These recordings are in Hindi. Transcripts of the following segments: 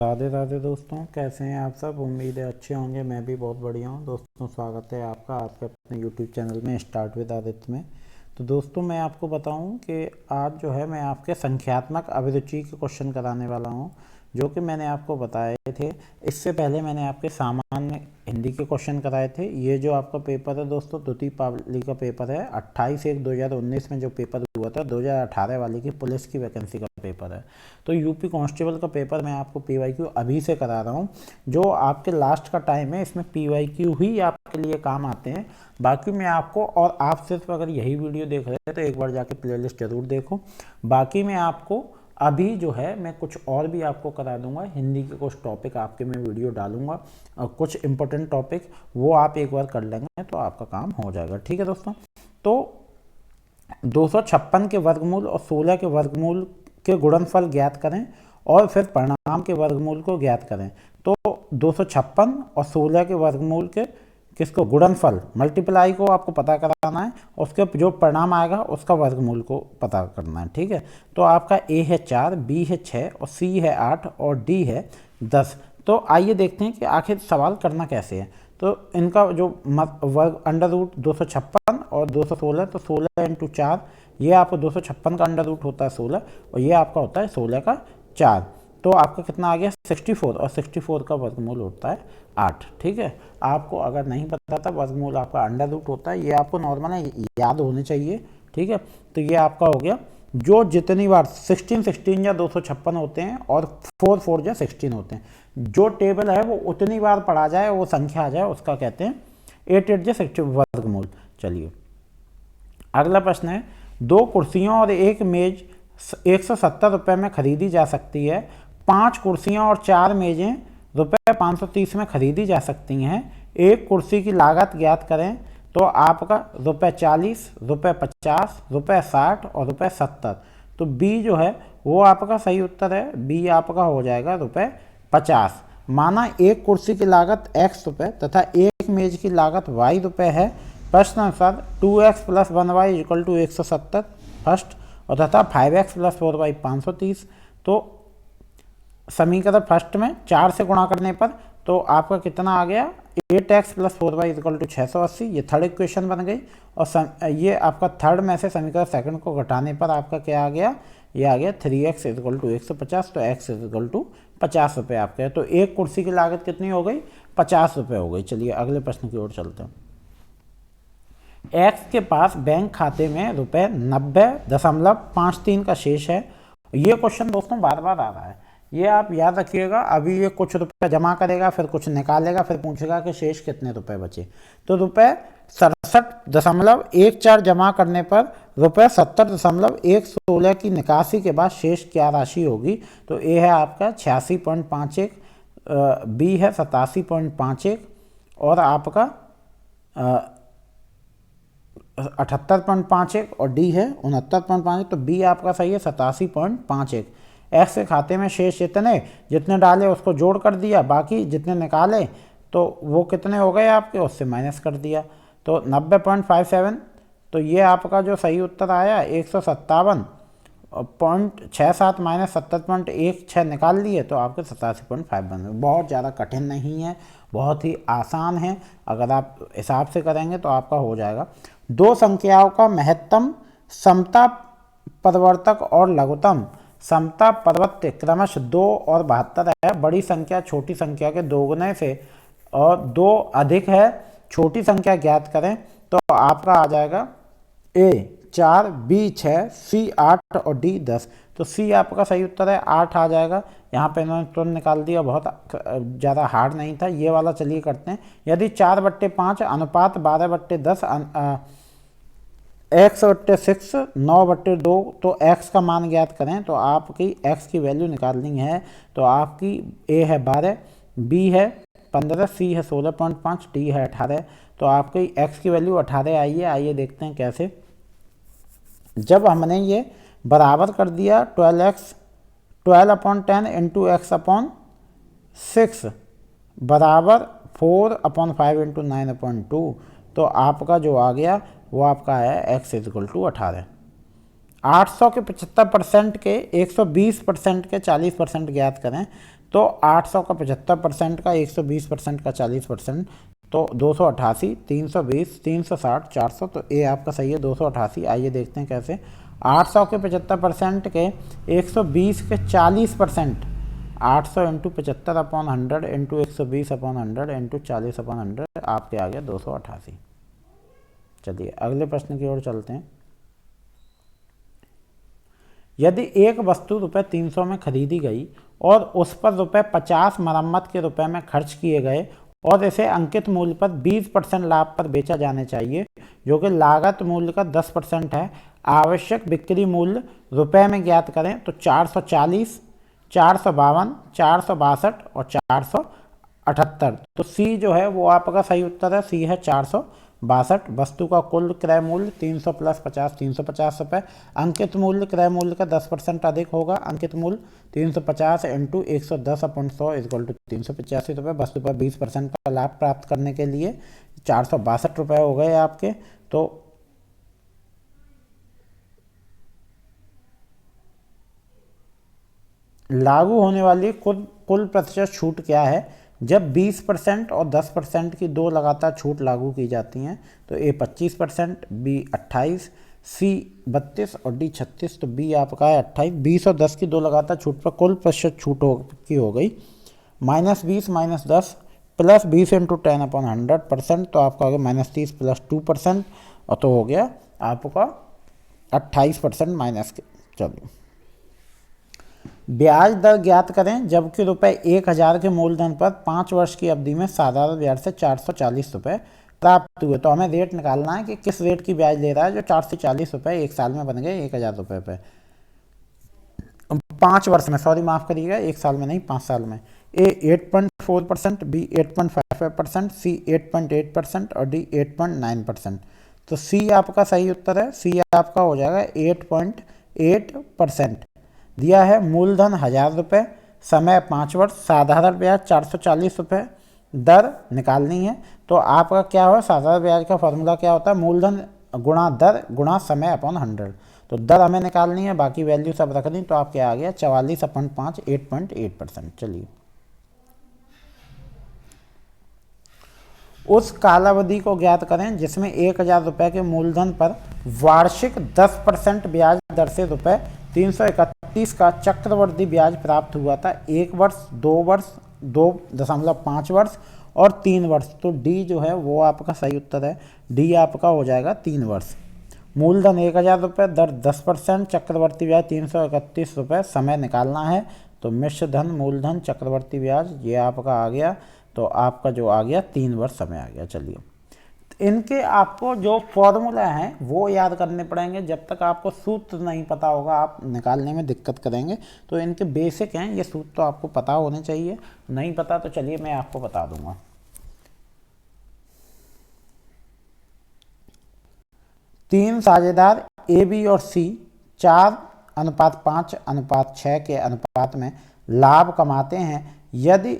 राधे राधे दोस्तों, कैसे हैं आप सब। उम्मीद है अच्छे होंगे। मैं भी बहुत बढ़िया हूं। दोस्तों, स्वागत है आपका आपके अपने यूट्यूब चैनल में स्टार्ट विद आदित्य में। तो दोस्तों, मैं आपको बताऊं कि आज जो है मैं आपके संख्यात्मक अभिरुचि के क्वेश्चन कराने वाला हूं, जो कि मैंने आपको बताए थे। इससे पहले मैंने आपके सामान्य हिंदी के क्वेश्चन कराए थे। ये जो आपका पेपर है दोस्तों, द्वितीय पाली का पेपर है। 28/1/2019 में जो पेपर हुआ था, 2018 वाली की पुलिस की वैकेंसी का पेपर है। तो यूपी कांस्टेबल का पेपर मैं आपको पीवाईक्यू अभी से करा रहा हूँ। जो आपके लास्ट का टाइम है, इसमें पीवाईक्यू ही आपके लिए काम आते हैं। बाकी मैं आपको, और आप सिर्फ अगर यही वीडियो देख रहे हैं तो एक बार जाके प्लेलिस्ट जरूर देखो। बाकी मैं आपको अभी जो है मैं कुछ और भी आपको करा दूंगा। हिंदी के कुछ टॉपिक आपके मैं वीडियो डालूंगा और कुछ इंपॉर्टेंट टॉपिक वो आप एक बार कर लेंगे तो आपका काम हो जाएगा। ठीक है दोस्तों। तो 256 के वर्गमूल और 16 के वर्गमूल के गुणनफल ज्ञात करें और फिर परिणाम के वर्गमूल को ज्ञात करें। तो 256 और 16 के वर्गमूल के किसको गुणनफल मल्टीप्लाई को आपको पता कराना है, उसके जो परिणाम आएगा उसका वर्गमूल को पता करना है। ठीक है। तो आपका ए है 4, बी है 6 और सी है 8 और डी है 10। तो आइए देखते हैं कि आखिर सवाल करना कैसे है। तो इनका जो वर्ग अंडर रूट 256 और 216, तो 16 इंटू 4, ये आपको 256 का अंडर रूट होता है 16 और ये आपका होता है 16 का 4। तो आपका कितना आ गया 64, और 64 का वर्गमूल होता है 8। ठीक है। आपको अगर नहीं पता था वर्गमूल आपका अंडर रूट होता है, ये आपको नॉर्मल है, याद होने चाहिए। ठीक है। तो ये आपका हो गया। जो जितनी बार 16 या 256 होते हैं और 4 या 16 होते हैं, जो टेबल है वो उतनी बार पढ़ा जाए, वो संख्या आ जाए, उसका कहते हैं 8 या 60 वर्गमूल। चलिए अगला प्रश्न है, 2 कुर्सियों और एक मेज 170 रुपये में खरीदी जा सकती है। 5 कुर्सियां और 4 मेजें रुपये 530 में खरीदी जा सकती हैं। एक कुर्सी की लागत ज्ञात करें। तो आपका ₹40, ₹50, ₹60 और ₹70। तो बी जो है वो आपका सही उत्तर है। बी आपका हो जाएगा ₹50। माना एक कुर्सी की लागत x रुपये तथा एक मेज की लागत y रुपये है। प्रश्न अनुसार 2x + 1y = 170 फर्स्ट, और तथा 5x + 4y 530। तो समीकरण फर्स्ट में 4 से गुणा करने पर तो आपका कितना आ गया 8x + 4y = 680। ये थर्ड इक्वेशन बन गई। और ये आपका थर्ड में से समीकरण सेकंड को घटाने पर आपका क्या आ गया, ये आ गया 3x = 150। तो x = 50 रुपये आपके। तो एक कुर्सी की लागत कितनी हो गई 50 रुपये हो गई। चलिए अगले प्रश्न की ओर चलते हैं। एक्स के पास बैंक खाते में ₹90.53 का शेष है। ये क्वेश्चन दोस्तों बार बार आ रहा है, ये आप याद रखिएगा। अभी ये कुछ रुपए जमा करेगा, फिर कुछ निकालेगा, फिर पूछेगा कि शेष कितने रुपए बचे। तो ₹67.14 जमा करने पर ₹70.116 की निकासी के बाद शेष क्या राशि होगी। तो ए है आपका 86.51, बी है 87.51 और आपका 78.51 और डी है 69.51। तो बी आपका सही है 87.51। एक्स के खाते में शेष जितने डाले उसको जोड़ कर दिया, बाकी जितने निकाले तो वो कितने हो गए आपके, उससे माइनस कर दिया। तो 90.57। तो ये आपका जो सही उत्तर आया 157.67 माइनस 70.16 निकाल लिए तो आपके 87.5 बन गए। बहुत ज़्यादा कठिन नहीं है, बहुत ही आसान है। अगर आप हिसाब से करेंगे तो आपका हो जाएगा। 2 संख्याओं का महत्तम समता परिवर्तक और लघुत्तम समता परिवर्त्य क्रमश 2 और 72 है। बड़ी संख्या छोटी संख्या के दोगुने से और 2 अधिक है। छोटी संख्या ज्ञात करें। तो आपका आ जाएगा ए 4, बी 6, सी 8 और डी 10। तो सी आपका सही उत्तर है, 8 आ जाएगा। यहाँ पे इन्होंने तुरंत निकाल दिया, बहुत ज़्यादा हार्ड नहीं था ये वाला। चलिए करते हैं। यदि 4/5 अनुपात 12/10 x/6 9/2 तो x का मान ज्ञात करें। तो आपकी x की वैल्यू निकालनी है। तो आपकी a है 12, b है 15, c है 16.5, d है 18। तो आपकी x की वैल्यू 18 आई है। आइए देखते हैं कैसे। जब हमने ये बराबर कर दिया 12/10 इंटू x/6 बराबर 4/5 इंटू 9/2। तो आपका जो आ गया वो आपका है x = 18। 800 के 75% के 120% के 40% ज्ञात करें। तो 800 का 75% का, 120% का 40%, तो 288, 320, 360, 400, तो ये आपका सही है 288। आइए देखते हैं कैसे। 800 के 75% के 120 के 40%, 800 इंटू 75/100 इंटू 120/100 इंटू 40/100, आपके आ गया 288। चलिए अगले प्रश्न की ओर चलते हैं। यदि एक वस्तु रुपये 300 में खरीदी गई और उस पर रुपये 50 मरम्मत के रुपए में खर्च किए गए और इसे अंकित मूल्य पर 20% लाभ पर बेचा जाने चाहिए, जो कि लागत मूल्य का 10% है, आवश्यक बिक्री मूल्य रुपए में ज्ञात करें, तो 440, 452, 462 और 478। तो सी जो है वो आपका सही उत्तर है, सी है 462। वस्तु का कुल क्रय मूल्य 300 प्लस 50, 350 रुपये। अंकित मूल्य क्रय मूल्य का 10% अधिक होगा। अंकित मूल्य 350 इंटू 110/100 इक्वल टू 385 रुपये। वस्तु पर 20% का लाभ प्राप्त करने के लिए 462 रुपये हो गए आपके। तो लागू होने वाली कुल प्रतिशत छूट क्या है? जब 20% और 10% की दो लगातार छूट लागू की जाती हैं तो ए 25%, बी 28, सी 32 और डी 36। तो बी आपका है 28। 20 और 10 की दो लगातार छूट पर कुल प्रतिशत छूट हो गई -20 - 10 प्लस 20 इंटू 10/100%, तो आपका हो गया -30 प्लस 2%, और तो हो गया आपका 28% माइनस के। चलिए ब्याज दर ज्ञात करें जबकि रुपये 1000 के मूलधन पर 5 वर्ष की अवधि में साधारण ब्याज से 440 रुपये प्राप्त हुए। तो हमें रेट निकालना है कि किस रेट की ब्याज ले रहा है जो 440 रुपये एक साल में बन गए 1000 रुपये पे 5 वर्ष में, सॉरी माफ़ करिएगा, एक साल में नहीं 5 साल में। ए 8.4%, बी 8.55%, सी 8.8% और डी 8.9%। तो सी आपका सही उत्तर है, सी आपका हो जाएगा 8.8%। दिया है मूलधन 1000 रुपये, समय 5 वर्ष, साधारण ब्याज 440 रुपये, दर निकालनी है। तो आपका क्या हो, साधारण ब्याज का फॉर्मूला क्या होता है? मूलधन गुणा दर गुणा समय अपॉन 100। तो दर हमें निकालनी है, बाकी वैल्यू सब रख दी, तो आपके आ गया 44/5, 8.8%। चलिए उस कालावधि को ज्ञात करें जिसमें 1000 रुपये के मूलधन पर वार्षिक 10% ब्याज दर से रुपये 331 का चक्रवर्ती ब्याज प्राप्त हुआ था। 1 वर्ष, 2 वर्ष, 2.5 वर्ष और 3 वर्ष। तो डी जो है वो आपका सही उत्तर है, डी आपका हो जाएगा 3 वर्ष। मूलधन 1000 रुपये, दर 10%, चक्रवर्ती ब्याज 331 रुपये, समय निकालना है। तो मिश्र धन मूलधन चक्रवर्ती ब्याज ये आपका आ गया, तो आपका जो आ गया 3 वर्ष समय आ गया। चलिए इनके आपको जो फॉर्मूला हैं वो याद करने पड़ेंगे, जब तक आपको सूत्र नहीं पता होगा आप निकालने में दिक्कत करेंगे। तो इनके बेसिक हैं, ये सूत्र तो आपको पता होने चाहिए, नहीं पता तो चलिए मैं आपको बता दूंगा। तीन साझेदार ए, बी और सी 4:5:6 के अनुपात में लाभ कमाते हैं। यदि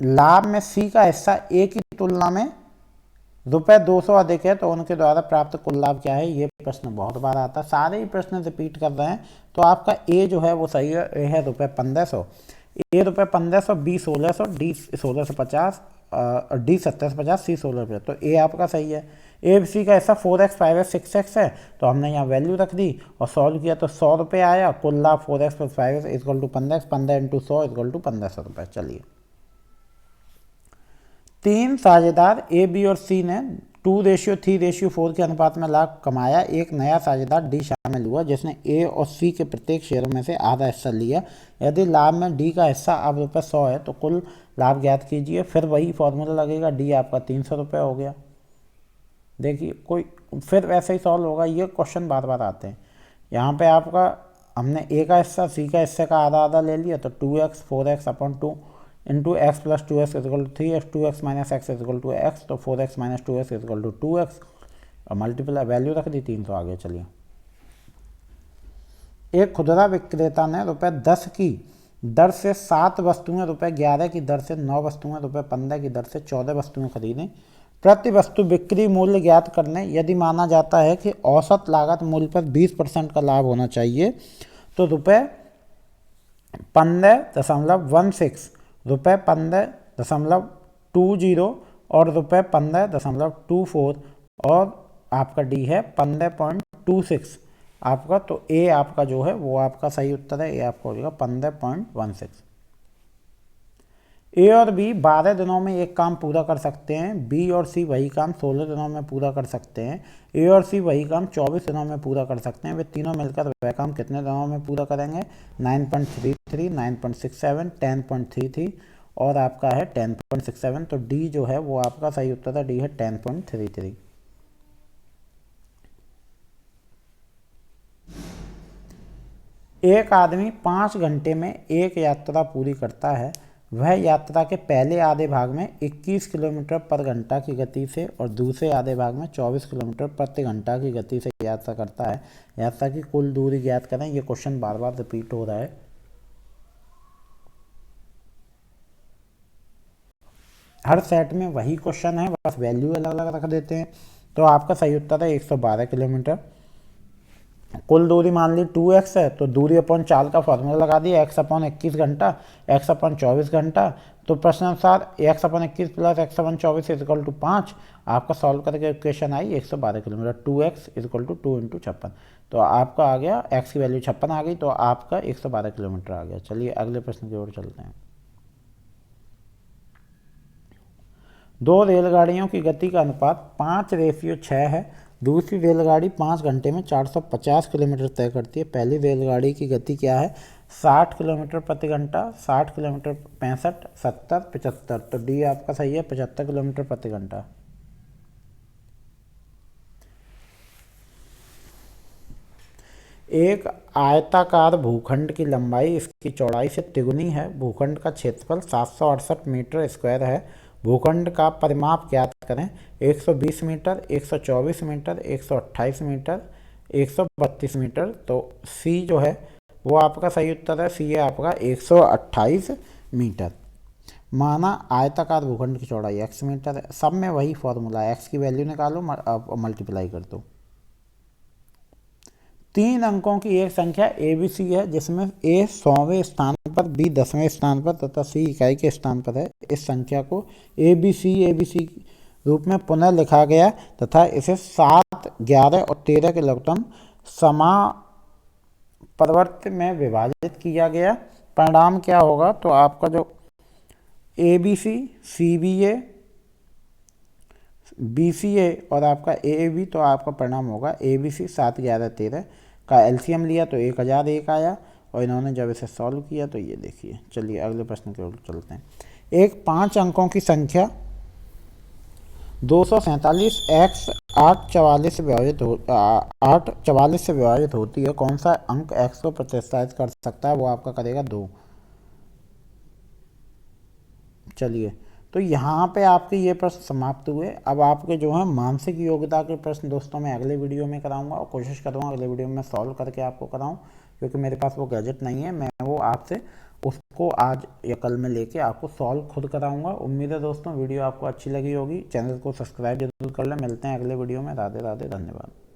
लाभ में सी का हिस्सा ए की तुलना में ₹200 अधिक है तो उनके द्वारा प्राप्त कुल लाभ क्या है? ये प्रश्न बहुत बार आता है, सारे ही प्रश्न रिपीट कर रहे हैं। तो आपका ए जो है वो सही है, ए है ₹1500, ए ₹1500, बी 1600, डी 1650, डी 1750, सी 1650। तो ए आपका सही है। ए सी का हिस्सा 4x, 5x, 6x है, तो हमने यहाँ वैल्यू रख दी और सॉल्व किया तो 100 रुपये आया। कुल लाभ 4x + 5x equal to 15x, 15 × 100 equal to 1500 रुपये। चलिए तीन साझेदार ए, बी और सी ने 2:3:4 के अनुपात में लाभ कमाया। एक नया साझेदार डी शामिल हुआ जिसने ए और सी के प्रत्येक शेयरों में से आधा हिस्सा लिया। यदि लाभ में डी का हिस्सा अब ₹100 है तो कुल लाभ ज्ञात कीजिए। फिर वही फॉर्मूला लगेगा, डी आपका 300 रुपये हो गया। देखिए कोई फिर वैसे ही सॉल्व होगा, ये क्वेश्चन बार बार आते हैं। यहाँ पे आपका हमने ए का हिस्सा सी का हिस्से का आधा आधा ले लिया, तो 2x 4x/2 into x + 2x equal to 3x, 2x - x equal to x, तो 4x - 2x equal to 2x और मल्टीप्लाई वैल्यू रख दी 300 आगे। चलिए एक खुदरा विक्रेता ने ₹10 की दर से 7 वस्तुएं, ₹11 की दर से 9 वस्तुएं, ₹15 की दर से 14 वस्तुएं खरीदें। प्रति वस्तु बिक्री मूल्य ज्ञात करने यदि माना जाता है कि औसत लागत मूल्य पर 20% का लाभ होना चाहिए तो 15.16, रुपये 15.20 और रुपये 15.24 और आपका डी है 15.26 आपका। तो ए आपका जो है वो आपका सही उत्तर है, ए आपका हो जाएगा 15.16। ए और बी 12 दिनों में एक काम पूरा कर सकते हैं, बी और सी वही काम 16 दिनों में पूरा कर सकते हैं, ए और सी वही काम 24 दिनों में पूरा कर सकते हैं। वे तीनों मिलकर वह काम कितने दिनों में पूरा करेंगे? 9.33, 9.67, 10.33 और आपका है 10.67। तो डी जो है वो आपका सही उत्तर है, डी है 10.33। एक आदमी 5 घंटे में एक यात्रा पूरी करता है। वह यात्रा के पहले आधे भाग में 21 किलोमीटर पर घंटा की गति से और दूसरे आधे भाग में 24 किलोमीटर प्रति घंटा की गति से यात्रा करता है। यात्रा की कुल दूरी ज्ञात करें। ये क्वेश्चन बार बार रिपीट हो रहा है। हर सेट में वही क्वेश्चन है, बस वैल्यू अलग अलग रख देते हैं। तो आपका सही उत्तर है 112 किलोमीटर। कुल दूरी मान ली 2x है, तो दूरी अपॉन 4 का फॉर्मूला लगा दिया, x अपॉन 21 घंटा, x अपॉन 24 घंटा। तो प्रश्न अनुसार x upon 21 plus x upon 24 equal to 5। आपका सॉल्व करके इक्वेशन आई 112 किलोमीटर। 2x equal to 2 × 56। तो आपका आ गया x की वैल्यू 56 आ गई, तो आपका 112 किलोमीटर आ गया। चलिए अगले प्रश्न की ओर चलते हैं। दो रेलगाड़ियों की गति का अनुपात 5:6 है। दूसरी रेलगाड़ी 5 घंटे में 450 किलोमीटर तय करती है। पहली रेलगाड़ी की गति क्या है? 60 किलोमीटर प्रति घंटा, 60 किलोमीटर, 65, 70, 75। तो डी आपका सही है 75 किलोमीटर प्रति घंटा। एक आयताकार भूखंड की लंबाई इसकी चौड़ाई से तिगुनी है। भूखंड का क्षेत्रफल 768 मीटर स्क्वायर है। भूखंड का परिमाप ज्ञात करें। 120 मीटर, 124 मीटर, 128 मीटर, 132 मीटर। तो सी जो है वो आपका सही उत्तर है, सी है आपका 128 मीटर। माना आयताकार भूखंड की चौड़ाई x मीटर है। सब में वही फॉर्मूला है, x की वैल्यू निकालो, मल्टीप्लाई कर दो। 3 अंकों की एक संख्या ABC है, जिसमें A 100वें स्थान पर, B 10वें स्थान पर तथा C इकाई के स्थान पर है। इस संख्या को ABC रूप में पुनः लिखा गया तथा इसे 7, 11 और 13 के लघुत्तम समापवर्त में विभाजित किया गया। परिणाम क्या होगा? तो आपका जो ABC, CBA, BCA और आपका AAB, तो आपका परिणाम होगा ABC 7, 11, 13 का एलसीएम लिया तो 1001 आया। और इन्होंने जब इसे सॉल्व किया तो ये देखिए। चलिए अगले प्रश्न की ओर चलते हैं। एक 5 अंकों की संख्या 247x 844 से विभाजित होती है। कौन सा अंक x को प्रतिस्थापित कर सकता है? वो आपका करेगा 2। चलिए, तो यहाँ पे आपके ये प्रश्न समाप्त हुए। अब आपके जो है मानसिक योग्यता के प्रश्न दोस्तों मैं अगले वीडियो में कराऊंगा और कोशिश करूँगा अगले वीडियो में सॉल्व करके आपको कराऊं, क्योंकि मेरे पास वो गैजेट नहीं है। मैं वो आपसे उसको आज या कल में लेके आपको सॉल्व खुद कराऊंगा। उम्मीद है दोस्तों वीडियो आपको अच्छी लगी होगी। चैनल को सब्सक्राइब जरूर कर लें। मिलते हैं अगले वीडियो में। राधे राधे, धन्यवाद।